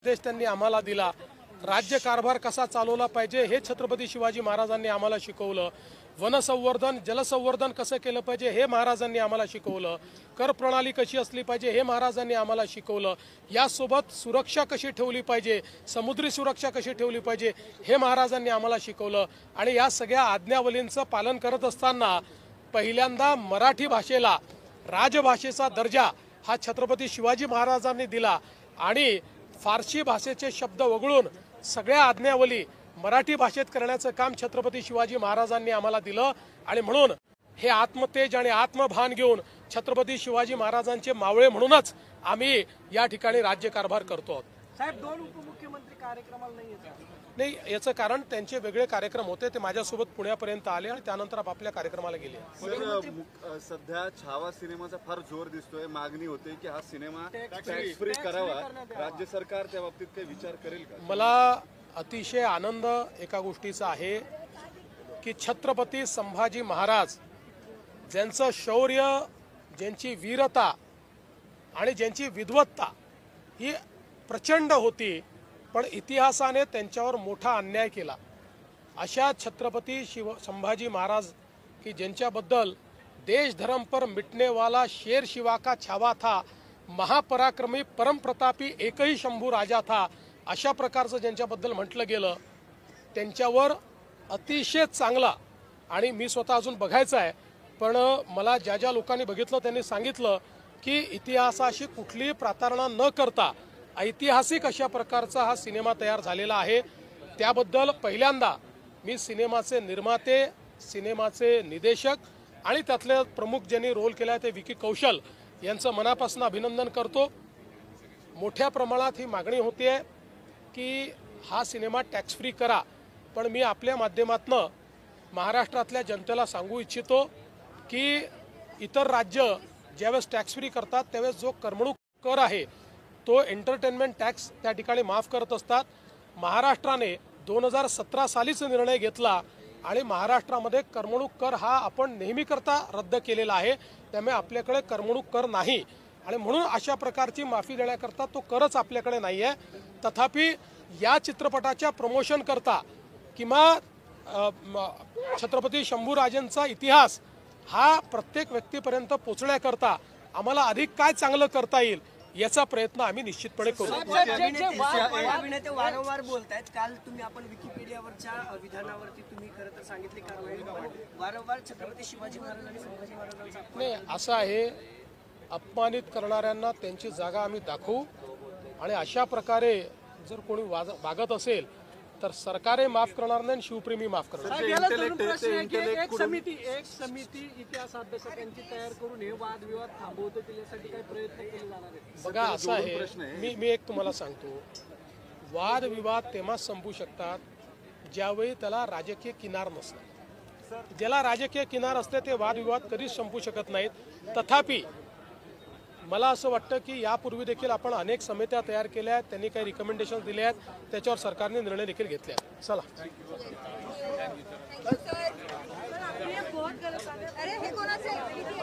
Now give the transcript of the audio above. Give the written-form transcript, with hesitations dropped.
देश त्यांनी आम्हाला दिला। राज्य कारभार कसा चालवला पाहिजे हे छत्रपती शिवाजी महाराजांनी आम्हाला शिकवलं। वनसंवर्धन जलसंवर्धन कसं केलं पाहिजे हे महाराजांनी आम्हाला शिकवलं। कर प्रणाली कशी असली पाहिजे हे महाराजांनी आम्हाला शिकवलं। यासोबत सुरक्षा कशी ठेवली पाहिजे, समुद्री सुरक्षा कशी ठेवली पाहिजे हे महाराजांनी आम्हाला शिकवलं। आणि या सगळ्या आज्ञावलींचं पालन करत असताना पहिल्यांदा मराठी भाषेला राजभाषेचा दर्जा हा छत्रपती शिवाजी महाराजांनी दिला आणि फारसी भाषेचे शब्द वगळून सगळ्या आज्ञावली मराठी भाषेत करण्याचं काम छत्रपती शिवाजी महाराजांनी आम्हाला दिलं। आणि म्हणून हे आत्मतेज आणि आत्मभान घेऊन छत्रपती शिवाजी महाराजांचे मावळे म्हणूनच आम्ही या ठिकाणी राज्यकारभार करतो। साहेब, 2 उपमुख्यमंत्री कार्यक्रमाला नाही येतात? नाही, याचं कारण त्यांचे वेगळे कार्यक्रम होते। ते माझ्यासोबत पुण्यापर्यंत आले आणि त्यानंतर आपापल्या कार्यक्रमाला गेले। सध्या छावा सिनेमाचा फार जोर दिसतोय, मागणी होते की हा सिनेमा टॅक्स फ्री करावा। राज्य सरकार त्या बाबतीत काही विचार करेल का? मला अतिशय आनंद एका गोष्टीचा आहे की छत्रपती संभाजी महाराज ज्यांचं शौर्य, ज्यांची वीरता आणि ज्यांची विद्वत्ता ही प्रचंड होती, पण इतिहासाने त्यांच्यावर मोठा अन्याय केला। अशा छत्रपती संभाजी महाराज की ज्यांच्याबद्दल देश धर्म पर मिटने वाला शेर शिवा का छावा था, महापराक्रमी परमप्रतापी एकही शंभू राजा था, अशा प्रकारचं ज्यांच्याबद्दल म्हटलं गेलं, त्यांच्यावर अतिशय चांगला, आणि मी स्वतः अजून बघायचं आहे, पण मला ज्या ज्या लोकांनी बघितलं त्यांनी सांगितलं की इतिहासाशी कुठलीही प्रतारणा न करता ऐतिहासिक अशा प्रकारचा हा सिनेमा तयार झालेला आहे। त्याबद्दल पहिल्यांदा मी सिनेमाचे निर्माते, सिनेमाचे निर्देशक आणि त्यातले प्रमुख ज्यांनी रोल केला ते विकी कौशल यांचं मनापासून अभिनंदन करतो। मोठ्या प्रमाणात ही मागणी होते की हा सिनेमा टॅक्स फ्री करा, पण मी आपल्या माध्यमातून महाराष्ट्रातल्या जनतेला सांगू इच्छितो की इतर राज्य ज्यावेळेस टॅक्स फ्री करतात त्यावेळेस जो करमणूक कर आहे तो एंटरटेनमेंट टॅक्स त्या ठिकाणी माफ करत असतात। महाराष्ट्राने 2017 सालीच निर्णय घेतला आणि महाराष्ट्रामध्ये करमणूक कर हा आपण नेहमी करता रद्द केलेला आहे, त्यामुळे आपल्याकडे करमणूक कर नाही आणि म्हणून अशा प्रकारची माफी देण्याकरता तो करच आपल्याकडे नाही आहे। तथापि या चित्रपटाच्या प्रमोशन करता किंवा छत्रपती शंभूराजांचा इतिहास हा प्रत्येक व्यक्तीपर्यंत पोहोचण्याकरता आम्हाला अधिक काय चांगलं करता येईल याचा प्रयत्न आम्ही निश्चितपणे करू। अभिनेते वारंवार बोलतायत, काल तुम्ही आपण विकिपीडियावरच्या विधानावरती तुम्ही खरं तर सांगितले कारवाई, वारंवार छत्रपती शिवाजी महाराज आणि संभाजी महाराजांचा नाही, असं आहे, अपमानित करणाऱ्यांना त्यांची जागा आम्ही दाखवू आणि अशा प्रकारे जर कोणी वागत असेल तर सरकारही माफ करणार नाही, शिवप्रेमी माफ करणार। एक समिती इतिहास अभ्यासकांची तयार करून हे वादविवाद थांबवतो त्यासाठी काही प्रयत्न केले जाणार आहेत? बघा, असं आहे, मी एक तुम्हाला सांगतो, वादविवाद तेव्हाच संपू शकतात ज्यावेळी त्याला राजकीय किनार नसतात। ज्याला राजकीय किनार असते ते वादविवाद कधीच संपू शकत नाहीत। तथापि मला असं वाटतं की यापूर्वी देखील आपण अनेक समित्या तयार केल्या आहेत, त्यांनी काही रिकमेंडेशन दिले आहेत, त्याच्यावर सरकारने निर्णय देखील घेतले आहेत। चला, अरे हे कोणाचं आहे?